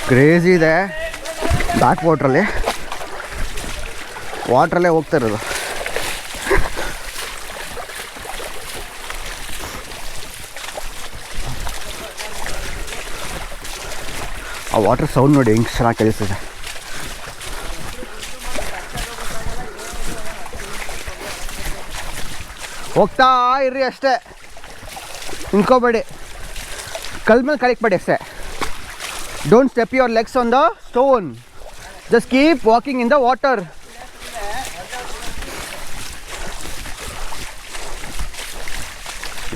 ಕ್ರೇಜಿ ಇದೆ. ಬ್ಯಾಕ್ ವಾಟ್ರಲ್ಲೇ ಹೋಗ್ತಾ ಇರೋದು. ಆ ವಾಟರ್ ಸೌಂಡ್ ನೋಡಿ ಹೆಂಗೆ ಚೆನ್ನಾಗಿ ಕೇಳಿಸ್ತಿದೆ. ಹೋಗ್ತಾ ಇರ್ರಿ ಅಷ್ಟೇ, ನಿಂತ್ಕೋಬೇಡಿ. ಕಲ್ ಮೇಲೆ ಕಳಿಕ್ಬೇಡಿ ಅಷ್ಟೇ. Don't step your legs on the stone. Just keep walking in the water.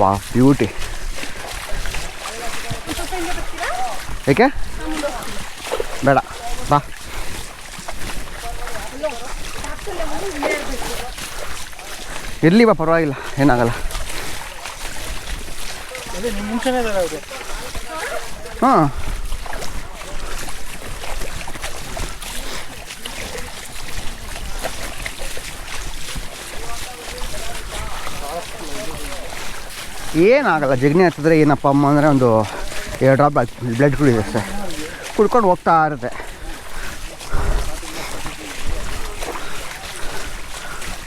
ವಾಹ್, ಬ್ಯೂಟಿ. ಏಕೆ? ಬೇಡ ಬಾ. ಇರಲಿ ಬಾ, ಪರವಾಗಿಲ್ಲ, ಏನಾಗಲ್ಲ. ಅದೇ ನಿಮ್ಮ ಮುಂಚೆನೇ ಇದ್ದಾರೆ ಅವರು. ಹಾಂ, ಏನಾಗಲ್ಲ. ಜಗಣಿ ಹತ್ತಿದ್ರೆ ಏನಪ್ಪ ಅಮ್ಮ ಅಂದರೆ ಒಂದು 2 ಡ್ರಾಪ್ ಬ್ಲಡ್ ಕುಡಿದೆ ಅಷ್ಟೇ, ಕುಡ್ಕೊಂಡು ಹೋಗ್ತಾ ಇರುತ್ತೆ.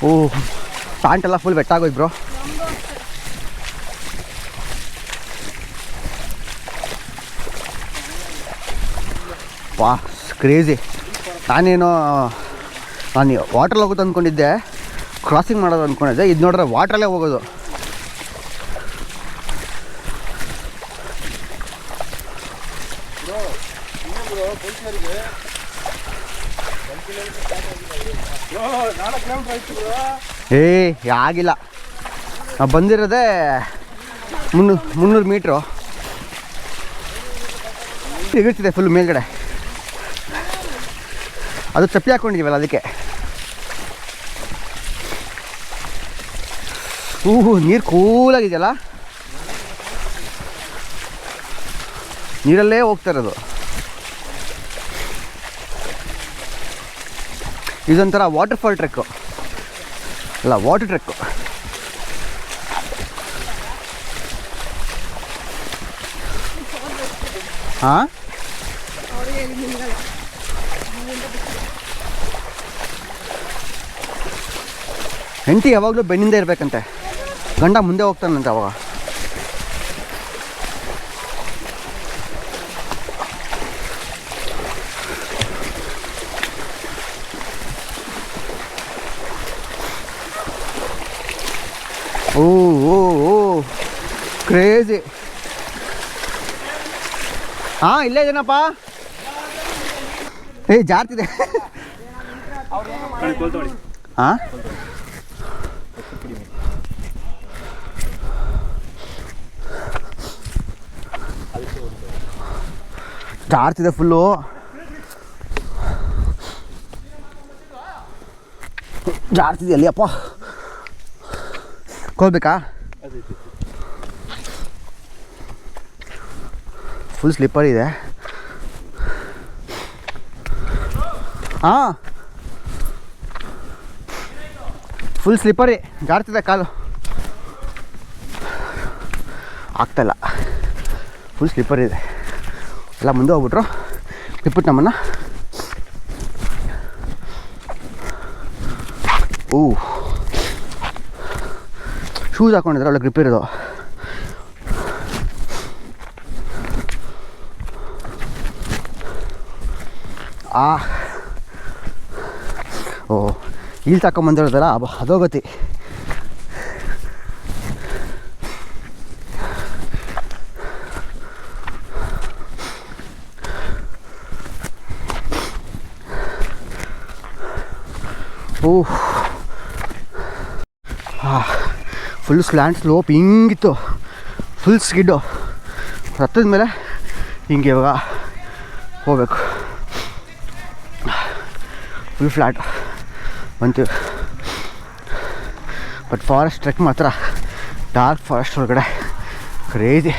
ಓಹ್, ಪ್ಯಾಂಟೆಲ್ಲ ಫುಲ್ ವೆಟ್ಟಾಗೋಯ್ತು ಬ್ರೋ. ವಾ, ಕ್ರೇಜಿ. ನಾನು ವಾಟ್ರಲ್ಲಿ ಹೋಗೋದು ಅಂದ್ಕೊಂಡಿದ್ದೆ, ಕ್ರಾಸಿಂಗ್ ಮಾಡೋದು ಅಂದ್ಕೊಂಡಿದ್ದೆ. ಇದು ನೋಡ್ರೆ ವಾಟ್ರಲ್ಲೇ ಹೋಗೋದು. ಆಗಿಲ್ಲ, ನಾವು ಬಂದಿರೋದೇ 300 ಮೀಟ್ರು. ಸಿಗುತ್ತಿದೆ ಫುಲ್ ಮೇಲ್ಗಡೆ. ಅದು ಚಪ್ಪಲಿ ಹಾಕ್ಕೊಂಡಿದ್ದೀವಲ್ಲ ಅದಕ್ಕೆ. ನೀರು ಕೂಲಾಗಿದೆಯಲ್ಲ, ನೀರಲ್ಲೇ ಹೋಗ್ತಾ ಇರೋದು. ಇದೊಂಥರ ವಾಟರ್ ಫಾಲ್ ಟ್ರೆಕ್ಕು ಅಲ್ಲ, ವಾಟರ್ ಟ್ರೆಕ್ಕು. ಹಾಂ, ಹೆಂಡತಿ ಯಾವಾಗಲೂ ಬೆನ್ನಿಂದ ಇರಬೇಕಂತೆ, ಗಂಡ ಮುಂದೆ ಹೋಗ್ತಾನಂತೆ ಅವಾಗ. ಓ ಓ ಓ ಕ್ರೇಜಿ. ಹಾಂ, ಇಲ್ಲೇ ಇದೀನಪ್ಪ. ಜಾರ್ತಿದೆ. ಹಾಂ, ಜಾರ್ತಿದೆ ಫುಲ್ಲು. ಜಾರ್ತಿದೆ ಅಲ್ಲಿ ಅಪ್ಪ. ಹೋಗ್ಬೇಕಾ? ಫುಲ್ ಸ್ಲಿಪ್ಪರ್ ಇದೆ. ಹಾಂ, ಫುಲ್ ಸ್ಲಿಪ್ಪರಿ, ಜಾರ್ತಿದೆ ಕಾಲು. ಆಗ್ತಾಯಿಲ್ಲ, ಫುಲ್ ಸ್ಲಿಪ್ಪರ್ ಇದೆ. ಎಲ್ಲ ಮುಂದೆ ಹೋಗ್ಬಿಟ್ರು, ಬಿಟ್ಬಿಟ್ಟು ನಮ್ಮನ್ನು. ಶೂಸ್ ಹಾಕ್ಕೊಂಡಿದ್ರೆ ಒಳ್ಳೆ ಗ್ರಿಪ್ ಇರೋದು. ಓ, ಇಲ್ಲಿ ತಗೊಂಬಂದಿರೋದಲ್ಲ, ಅದೋಗತಿ. ಓಹ್, ಫುಲ್ ಸ್ಲ್ಯಾಂಡ್ ಸ್ಲೋಪ್ ಹಿಂಗಿತ್ತು, ಫುಲ್ ಸ್ಕಿಡ್ಡು. ಹತ್ತದ ಮೇಲೆ ಹಿಂಗೆ ಇವಾಗ ಹೋಗ್ಬೇಕು. ಫುಲ್ ಫ್ಲ್ಯಾಟ್ ಬಂತು. ಬಟ್ ಫಾರೆಸ್ಟ್ ಟ್ರೆಕ್ ಮಾತ್ರ ಡಾರ್ಕ್ ಫಾರೆಸ್ಟ್ ಒಳಗಡೆ crazy.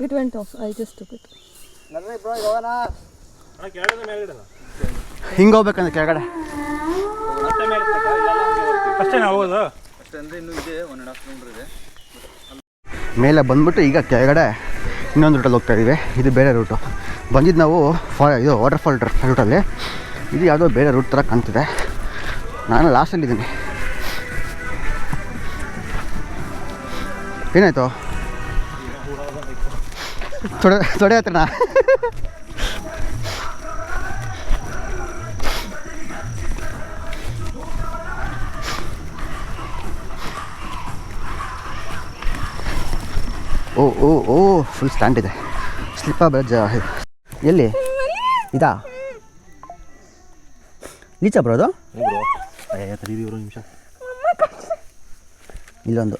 It went off. I just took it. ಹಿಂಗೆ ಹೋಗ್ಬೇಕಂದ್ರೆ ಕೆಳಗಡೆ ಅಷ್ಟೇ ನಾವು ಹೋಗೋದು. ಮೇಲೆ ಬಂದ್ಬಿಟ್ಟು ಈಗ ಕೆಳಗಡೆ ಇನ್ನೊಂದು ರೂಟಲ್ಲಿ ಹೋಗ್ತಾ ಇದ್ದೀವಿ. ಇದು ಬೇರೆ ರೂಟು. ಬಂದಿದ್ದು ನಾವು ಇದು ವಾಟರ್ಫಾಲ್ ರೂಟಲ್ಲಿ. ಇದು ಯಾವುದೋ ಬೇರೆ ರೂಟ್ ಥರ ಕಾಣ್ತಿದೆ. ನಾನು ಲಾಸ್ಟಲ್ಲಿದ್ದೀನಿ. ಏನಾಯಿತು? ತೊಡೆ ಹತ್ರನಾ? ಓ ಓ ಓ ಫುಲ್ ಸ್ಟ್ಯಾಂಡ್ ಇದೆ. ಸ್ಲಿಪ್ಪರ್ ಬ್ರಿಡ್ಜ್ ಎಲ್ಲಿ ಇದಾ? ಈಚೆ ಬರೋದು? ನಿಮಿಷ ಇಲ್ಲೊಂದು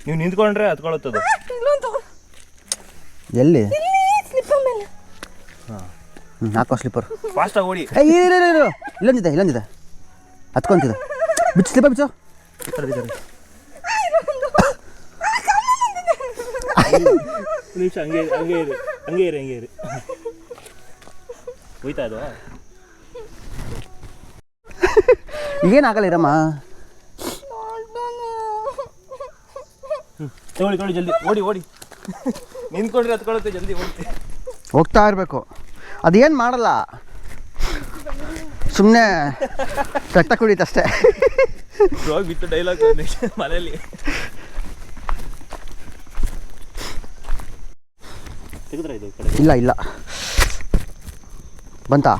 ನೀವು ನಿಂತ್ಕೊಂಡ್ರೆ ಹತ್ಕೊಳ್ಳುತ್ತದು. ಎಲ್ಲಿ? Slipper. ಹಾಕೋ ಸ್ಲಿಪ್ಪರ್. ಫಾಸ್ಟಾಗಿ ಓಡಿ. ಇಲ್ಲೊಂದಿದೆ ಹತ್ಕೊಂತಿದೆ. ಬಿಚ್ಚು ಸ್ಲಿಪ್ಪರ್ ಬಿಚ್ಚು. ನಿಮಿಷ ಹಂಗೆ ಇರಿ ಹೋಯ್ತಾ ಅದು? ಈಗೇನಾಗಲ್ಲ ಇರಮ್ಮ. ತೊಗೊಳ್ಳಿ ಜಲ್ದಿ ಓಡಿ ನಿಂತ್ಕೊಂಡ್ರೆ ಹತ್ಕೊಳ್ಳುತ್ತೆ. ಜಲ್ದಿ ಓಡಿ. ಹೋಗ್ತಾ ಇರಬೇಕು. ಅದೇನು ಮಾಡಲ್ಲ, ಸುಮ್ಮನೆ ಚಟ್ಟ ಕುಡಿತಷ್ಟೇ. ಹೋಗಿ ಬಿತ್ತು ಡೈಲಾಗ್ ಮನೇಲಿ ತೆಗೆದ್ರೆ ಇದು ಇಲ್ಲ ಬಂತಾ?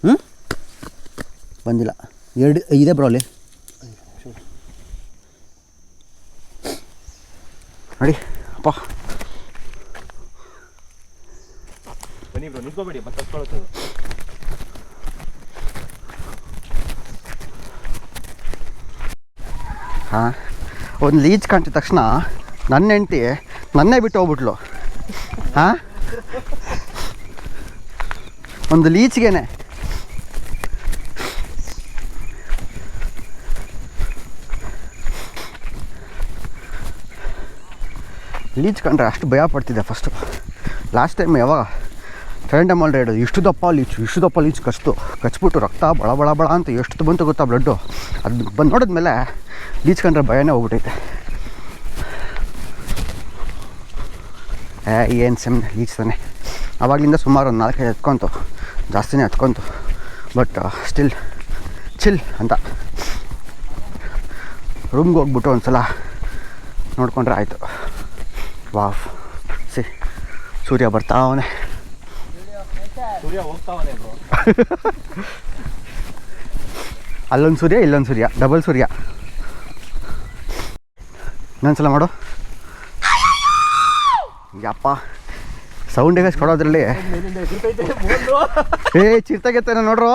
ಹ್ಞೂ ಬಂದಿಲ್ಲ. 2 ಇದೆ ಬ್ರೋ ಅಲ್ಲಿ ನೋಡಿ. ಅಪ್ಪ ಬನ್ನಿ ಬ್ರೋ, ನಿಂತ್ಕೋಬೇಡಿ ಮತ್ತೆ ಹತ್ಕೊಳ್ಳುತ್ತೆ. ಹಾಂ, ಒಂದು ಲೀಚ್ ಕಾಣ್ತಿದ ತಕ್ಷಣ ನನ್ನ ಹೆಂಡ್ತಿ ನನ್ನೇ ಬಿಟ್ಟು ಹೋಗ್ಬಿಟ್ಲು. ಹಾಂ, ಒಂದು ಲೀಚ್ಗೆನೆ. ಲೀಚ್ ಕಂಡ್ರೆ ಅಷ್ಟು ಭಯ ಪಡ್ತಿದ್ದೆ ಫಸ್ಟು. ಲಾಸ್ಟ್ ಟೈಮ್ ಯಾವಾಗ ಟೆರಂಡಮಾಲ್ ರೈಡು, ಇಷ್ಟು ದಪ್ಪ ಲೀಚ್ ಕಚ್ಬಿಟ್ಟು ರಕ್ತ ಬಳ ಅಂತ ಎಷ್ಟು ಬಂತು ಗೊತ್ತಾ ಬ್ಲಡ್ಡು. ಅದು ಬಂದು ನೋಡಿದ್ಮೇಲೆ ಲೀಚ್ ಕಂಡ್ರೆ ಭಯನೇ ಹೋಗ್ಬಿಟ್ಟೈತೆ. ಏನು ಸುಮ್ಮನೆ ಲೀಚ್ ತಾನೆ. ಆವಾಗಲಿಂದ ಸುಮಾರು ಒಂದು 4-5 ಹತ್ಕೊಂತು, ಜಾಸ್ತಿನೇ ಹತ್ಕೊಂತು. ಬಟ್ ಸ್ಟಿಲ್ ಚಿಲ್ ಅಂತ ರೂಮ್ಗೆ ಹೋಗ್ಬಿಟ್ಟು ಒಂದು ಸಲ ನೋಡಿಕೊಂಡ್ರೆ ಆಯಿತು. ವಾವ್, ಸೂರ್ಯ ಬರ್ತಾವನೆ. ಸೂರ್ಯ ಹೋಗ್ತಾವನೆ ಬ್ರೋ. ಅಲ್ಲೊಂದು ಸೂರ್ಯ, ಇಲ್ಲೊಂದು ಸೂರ್ಯ, ಡಬಲ್ ಸೂರ್ಯ. ಇನ್ನೊಂದ್ಸಲ ಮಾಡು. ಯಪ್ಪ, ಸೌಂಡ್ ಎಫೆಕ್ಟ್ಸ್ ಕೊಡೋದ್ರಲ್ಲಿ ಚಿರ್ತಾಗೈತೆ ನೋಡ್ರು.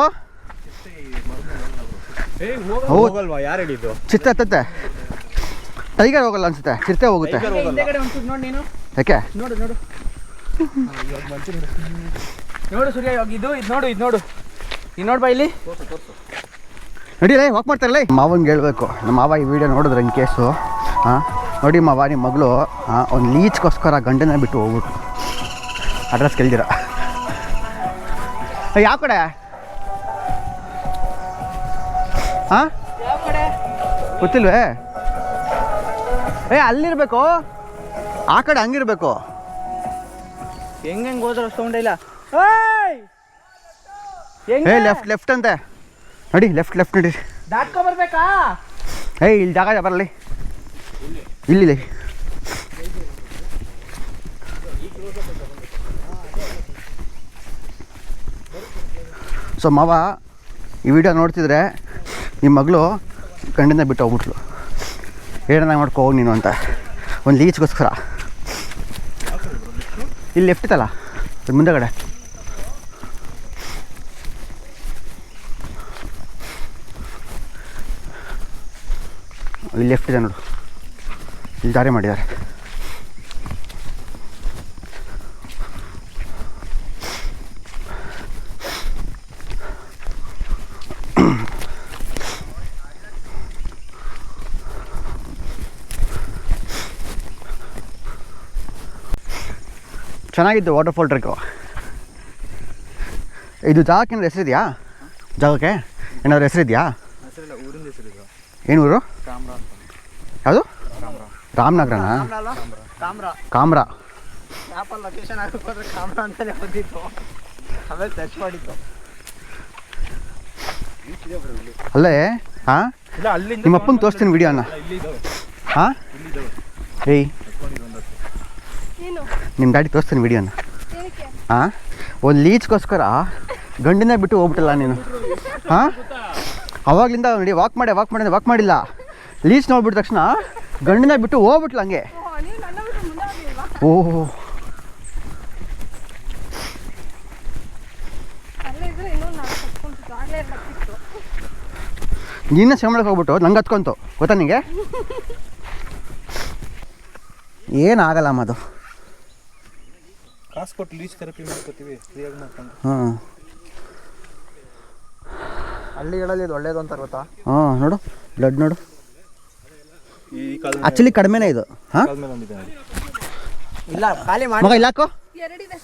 ಹೋಗಲ್ವಾ? ಯಾರು ಹೇಳಿದ್ದು? ಚಿರತೆ ಹತ್ತತ್ತೆ. ಟೈಗರ್ ಹೋಗಲ್ಲ ಅನ್ಸುತ್ತೆ, ಚಿರತೆ ಹೋಗುತ್ತೆ. ನೋಡಿ ನೀನು ಯಾಕೆ? ನೋಡು ಸೂರ್ಯ, ಇವಾಗ ಇದು ನೋಡು ಬಾ ಇಲ್ಲಿ. ನಡೀಲೇ, ವಾಕ್ ಮಾಡ್ತಾರಲ್ಲ. ಮಾವನ್ಗೆ ಹೇಳ್ಬೇಕು, ನಮ್ಮ ಮಾವ ಈ ವಿಡಿಯೋ ನೋಡಿದ್ರೆ ಇನ್ ಕೇಸು. ಹಾಂ ನೋಡಿ ಮಾವ, ನಿಮ್ಮ ಮಗಳು ಒಂದು ಲೀಚ್ಗೋಸ್ಕರ ಗಂಡನ ಬಿಟ್ಟು ಹೋಗ್ಬಿಟ್ಟು ಅಡ್ರೆಸ್ ಕೇಳ್ದಿರ. ಯಾವ ಕಡೆ? ಹಾಂ ಗೊತ್ತಿಲ್ವೇ? ಅಲ್ಲಿರ್ಬೇಕು, ಆ ಕಡೆ ಹಂಗಿರ್ಬೇಕು. ಹೆಂಗೆ ಹೋದ್ರೆ ಸೌಂಡ್ ಇಲ್ಲ. ಲೆಫ್ಟ್ ಅಂತೆ ನೋಡಿ, ಲೆಫ್ಟ್ ನಡಿ. ದಾಟ್ಕೊಂಬರ್ಬೇಕಾ? ಇಲ್ಲಿ ಜಾಗ ಬರಲಿ, ಇಲ್ಲಿ. ಸೊ ಮಾವ ಈ ವಿಡಿಯೋ ನೋಡ್ತಿದ್ರೆ ನಿಮ್ಮ ಮಗಳು ಗಂಡನ ಬಿಟ್ಟು ಹೋಗ್ಬಿಟ್ಲು. ಏನನ್ನ ಮಾಡ್ಕೊ ಹೋಗಿ ನೀನು ಅಂತ, ಒಂದು ಲೀಚ್ಗೋಸ್ಕರ. ಇಲ್ಲಿ ಲೆಫ್ಟ್ ಇತ್ತಲ್ಲ ಮುಂದೆಗಡೆ, ಇಲ್ಲಿ ಲೆಫ್ಟ್ ಇದೆ ನೋಡು, ಇಲ್ಲಿ ದಾರಿ ಮಾಡಿದ್ದಾರೆ. ಚೆನ್ನಾಗಿತ್ತು ವಾಟರ್ಫಾಲ್ ಟ್ರೆಕ್ಕು. ಇದು ಜಾಗಕ್ಕೆ ಏನಾದ್ರು ಹೆಸರಿದೆಯಾ? ಜಾಗಕ್ಕೆ ಏನಾದ್ರು ಹೆಸರಿದೆಯಾ? ಏನೂರು? ಯಾವುದು? ರಾಮನಗರನಾ? ಕಾಮ್ರಾ. ಮ್ಯಾಪಲ್ಲಿ ಲೊಕೇಶನ್ ಹಾಕೋದ್ರೆ ಕಾಮ್ರಾ ಅಂತಲೇ ಬಂದಿತ್ತು, ಆಮೇಲೆ ಸರ್ಚ್ ಮಾಡಿತ್ತು. ಅಲ್ಲೇ ಹಾಂ ನಿಮ್ಮ ಅಪ್ಪಂಗೆ ತೋರಿಸ್ತೀನಿ ವಿಡಿಯೋನ. ಹಾಂ ಏಯ್ ಏನು ನಿಮ್ಮ ಡ್ಯಾಡಿ ತೋರಿಸ್ತೀನಿ ವಿಡಿಯೋನ. ಏನಕ್ಕೆ? ಹಾಂ ಒಂದು ಲೀಚ್ಗೋಸ್ಕರ ಗಂಡನೇ ಬಿಟ್ಟು ಹೋಗ್ಬಿಟ್ಟಲ್ಲ ನೀನು. ಹಾಂ ಅವಾಗಲಿಂದ ನೋಡಿ ವಾಕ್ ಮಾಡಿಲ್ಲ. ಲೀಚ್ ನೋಡ್ಬಿಟ್ಟ ತಕ್ಷಣ ಗಂಡನೇ ಬಿಟ್ಟು ಹೋಗ್ಬಿಟ್ಲ ಹಂಗೆ. ನೀವು ನನ್ನ ಬಿಟ್ಟು ಮುಂದೆ ಹೋಗಿಲ್ವಾ? ಓಹೋ ಅಲ್ಲೇ ಇದ್ರೆ ಇನ್ನೂ ನಾನು ಕಟ್ಕೊಂತಿತ್ತು, ಆಗಲೇ ಬರ್ತಿತ್ತು. ನೀನೇ ಶ್ರಮಕ್ಕೆ ಹೋಗ್ಬಿಟ್ಟು ನಂಗೆ ಹತ್ಕೊಂತು ಗೊತ್ತಾ ನಿಂಗೆ? ಏನಾಗಲ್ಲಮ್ಮ ಅದು. ಕಾಸು ಕೊಟ್ಟು ಲೀಚ್ ಥೆರಪಿ ಮಾಡ್ಕೋತೀವಿ ಫ್ರೀಯಾಗಿ ಮಾಡ್ಕೊಂಡು. ಹಾಂ ಹಳ್ಳಿಗಳಲ್ಲಿ ಇದು ಒಳ್ಳೇದು ಅಂತ ಗೊತ್ತಾ? ಹಾಂ ನೋಡು ಬ್ಲಡ್ ನೋಡು. ಈ ಕಾಲ ಆ್ಯಕ್ಚುಲಿ ಕಡಿಮೆನೇ ಇದು. ಹಾಂ ಮೇಲೆ ಬಂದಿದೆ ನೋಡಿ. ಇಲ್ಲ ಖಾಲಿ ಮಾಡಿ. ಮಗ ಇಲ್ಲಾಕೋ. ಎರಡಿದೆ.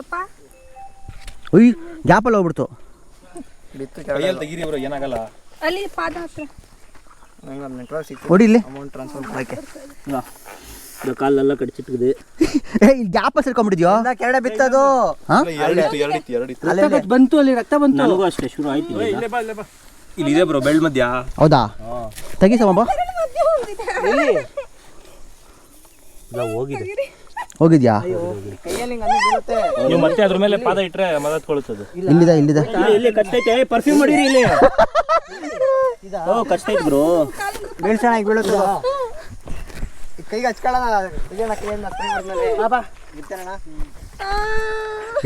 ಅಪ್ಪ ಉಯ್ ಗ್ಯಾಪಲ್ಲಿ ಹೋಗ್ಬಿಡ್ತು. ಬಿತ್ತು ಕೈಯಲ್ಲಿ ತೆಗೀರಿ ಇವರು ಏನಾಗಲ್ಲ. ಅಲ್ಲಿ ಪಾದ ಹತ್ರ ನಂಗೆ ಒಂದು ನೆಟ್ವರ್ಕ್ ಸಿಕ್ತು, ನೋಡಿ ಇಲ್ಲಿ. ಅಮೌಂಟ್ ಟ್ರಾನ್ಸ್ಫರ್ ಮಾಡೋಕ್ಕೆ. ಕಾಲೆಲ್ಲ ಕಡಿಚಿಟ್ಟಿದೆ. ಏ ಇಲ್ಲಿ ಗ್ಯಾಪಲ್ಲಿ ಸೇರ್ಕೊಂಡ್ಬಿಟ್ಟಿದ್ಯೋ? ಇಲ್ಲ, ಕೆರಡೆ ಬಿತ್ತದು. ಹಾಂ ಎರಡಿತ್ತು ಬಂತು, ಅಲ್ಲಿ ರಕ್ತ ಬಂತು. ನನಗೂ ಅಷ್ಟೇ ಶುರು ಆಯ್ತು. ಇಲ್ಲಿ ಇದೆ ಬ್ರೋ ಬೆಳ್ ಮಧ್ಯ. ಹೌದಾ? ತೆಗೀಸಮ್ಮ. ಇಲ್ಲ ಹೋಗಿದೆ. ಹೋಗಿದ್ಯಾ? ಕೈಯಲ್ಲಿ ಹಿಂಗೆ ಅಲ್ಲಿ ಬೀಳುತ್ತೆ. ನೀವು ಮತ್ತೆ ಅದ್ರ ಮೇಲೆ ಪಾದ ಇಟ್ರೆ ಮದತ್ಕೊಳ್ತದೆ. ಇಲ್ಲಿದೆ ಇಲ್ಲಿ ಕಚ್ಚೈತೆ. ಪರ್ಫ್ಯೂಮ್ ಮಾಡಿರಿ ಇಲ್ಲಿ. ಓ ಕಚ್ಚೈತೆ ಬ್ರೋ. ಬೀಳ್ಸೋಣ, ಈಗ ಬೀಳುತ್ತೆ. ಕೈಗೆ ಹಚ್ಕೊಳ್ಳೋಣ, ತೆಗಿಯೋಣ ಕೈಯಿಂದ. ಬಾಬಾ ಬಿತ್ತೋಣ.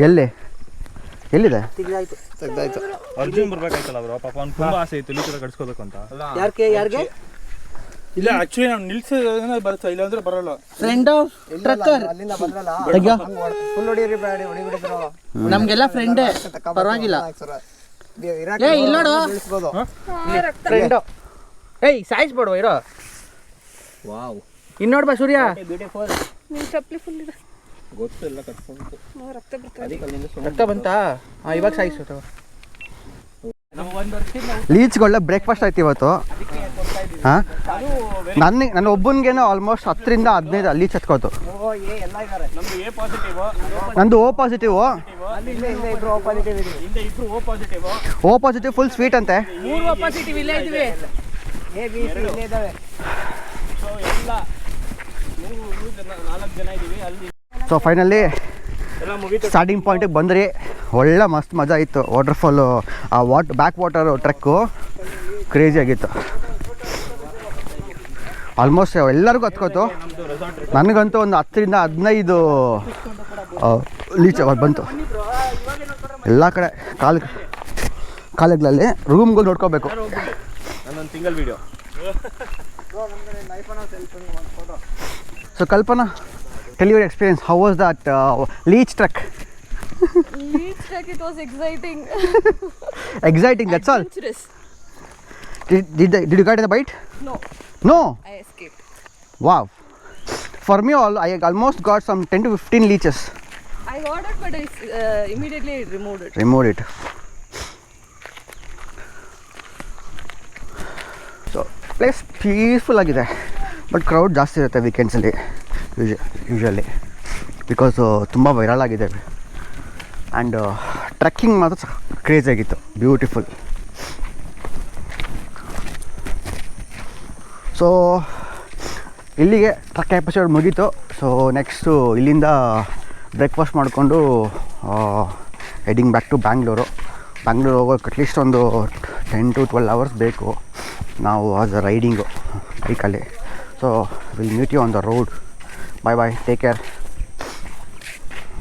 ಎಲ್ಲಿದೆ? ತೆಗ್ದಾಯ್ತು. ಅರ್ಜುನ್ ಬರ್ಬೇಕಾಯ್ತಲ್ಲ ಅವರು, ಪಾಪ ಅವ್ನು ತುಂಬಾ ಆಸೆ ಇತ್ತು ಲೀಚ್ ಕಟ್ಸ್ಕೋಬೇಕು ಅಂತ. ಯಾರಿಗೆ? ಇಲ್ಲ ಆಕ್ಚುಲಿ ನಾವು ನಿಲ್ಸೋದ್ರೆ ಬರುತ್ತೆ, ಇಲ್ಲ ಅಂದ್ರೆ ಬರಲ್ಲ. ಫ್ರೆಂಡ್ ಆಫ್ ಟ್ರಕ್ಕರ್ ಅಲ್ಲಿಂದ ಬಂದ್ರಲ್ಲ, ಫುಲ್ ಹೊಡಿರಿ ಬೇಡಿ ಹೊಡಿಬಿಡಿದ್ರು. ನಮ್ಗೆಲ್ಲ ಫ್ರೆಂಡೇ, ಪರವಾಗಿಲ್ಲ. ಏ ಇಲ್ಲ ನೋಡು ಫ್ರೆಂಡು. ಏಯ್ ಸಾಯಿಸ್ಬೇಡುವ ಇರೋ. ವಾವ್ ಇನ್ನು ನೋಡ್ಬಾ ಸೂರ್ಯ. ನಿನ್ ಚಪ್ಪಲಿ ಫುಲ್ ಇದೆ. ಗೊತ್ತಿಲ್ಲ ಕಟ್ಸ್ಕೊಂಡು ರಕ್ತ ಬರ್ತದೆ. ರಕ್ತ ಬಂತಾ? ಇವಾಗ ಸಾಯಿಸು. ಲೀಚ್ಗಳ ಬ್ರೇಕ್ಫಾಸ್ಟ್ ಆಯ್ತು ಇವತ್ತು. ಹಾಂ ನನ್ನ ಒಬ್ಬನಿಗೇನೋ ಆಲ್ಮೋಸ್ಟ್ 10ರಿಂದ 15 ಲೀಚ್ ಹತ್ಕೋತು. ನಮ್ದು ಎ ಪಾಸಿಟಿವ್, ನಂದು O positive. O positive full sweet ಅಂತೆ. 3 ಪಾಸಿಟಿವ್ ಇಲ್ಲೇ ಇದ್ದೀವಿ. ಸೊ ಎಲ್ಲ 4 ಜನ ಇದ್ದೀವಿ. ಅಲ್ಲಿ ಸೊ ಫೈನಲಿ ಎಲ್ಲ ಮುಗೀತು. ಸ್ಟಾರ್ಟಿಂಗ್ ಪಾಯಿಂಟಿಗೆ ಬಂದ್ರಿ. ಒಳ್ಳೆ ಮಸ್ತ್ ಮಜಾ ಇತ್ತು. ವಾಟರ್ಫಾಲು, ಆ ಬ್ಯಾಕ್ ವಾಟರ್ ಟ್ರೆಕ್ಕು ಕ್ರೇಜಿ ಆಗಿತ್ತು. ಆಲ್ಮೋಸ್ಟ್ ಎಲ್ಲರಿಗೂ ಹತ್ಕೋತು. ನನಗಂತೂ ಒಂದು 10ರಿಂದ 15 ಲೀಚ್ ಬಂತು. ಎಲ್ಲ ಕಡೆ ಕಾಲೇಜ್ಗಳಲ್ಲಿ ರೂಮ್ಗಳು ನೋಡ್ಕೋಬೇಕು. ನನ್ನೊಂದು single video. So Kalpana, tell your experience. How was that leech trek? Leech trek, it was exciting. Exciting, that's all. Adventurous. Did you get in the bite? No. I escaped. Wow. For me, I almost got some 10 to 15 leeches. I got it, but I immediately removed it. Removed it. So place peaceful ಆಗಿದೆ. But crowd ಜಾಸ್ತಿ ಇರುತ್ತೆ ವೀಕೆಂಡ್ಸಲ್ಲಿ usually, because ತುಂಬ viral ಆಗಿದೆ. And trekking ಮಾತ್ರ craze ಆಗಿತ್ತು, beautiful. So ಇಲ್ಲಿಗೆ trek episode ಮುಗೀತು. ಸೊ ನೆಕ್ಸ್ಟು ಇಲ್ಲಿಂದ ಬ್ರೇಕ್ಫಾಸ್ಟ್ ಮಾಡಿಕೊಂಡು ಹೆಡಿಂಗ್ ಬ್ಯಾಕ್ ಟು ಬ್ಯಾಂಗ್ಳೂರು ಹೋಗೋಕ್ಕೆ ಅಟ್ಲೀಸ್ಟ್ ಒಂದು 10 to 12 hours ಬೇಕು ನಾವು ಆಸ್ ಅ ರೈಡಿಂಗು ಬೈಕಲ್ಲಿ. So will meet you on the road. Bye bye, take care.